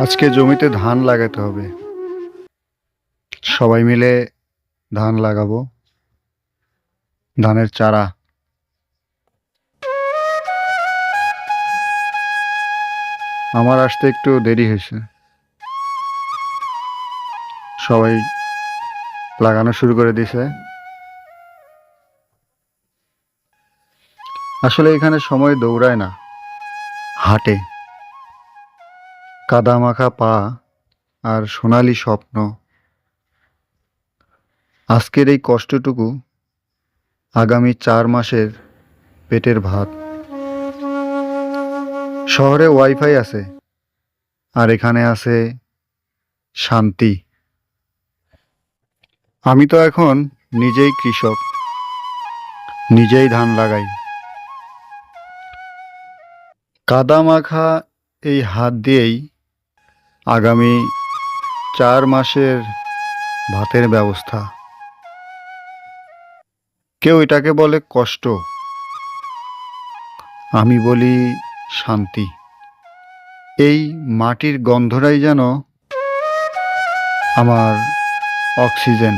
আজকে জমিতে ধান লাগাতে হবে। সবাই মিলে ধান লাগাবো। ধানের চারা। আমার আসতে একটু দেরি হয়েছে। সবাই লাগানো শুরু করে দিছে। আসলে এখানে সময় দৌড়ায় না, হাঁটে। কাদা মাখা পা আর সোনালি স্বপ্ন। আজকের এই কষ্টটুকু আগামী 4 মাসের পেটের ভাত। শহরে ওয়াইফাই আছে, আর এখানে আছে শান্তি। আমি তো এখন নিজেই কৃষক, নিজেই ধান লাগাই। কাদা মাখা এই হাত দিয়েই আগামী 4 মাসের ভাতের ব্যবস্থা। কেউ এটাকে বলে কষ্ট, আমি বলি শান্তি। এই মাটির গন্ধটাই যেন আমার অক্সিজেন।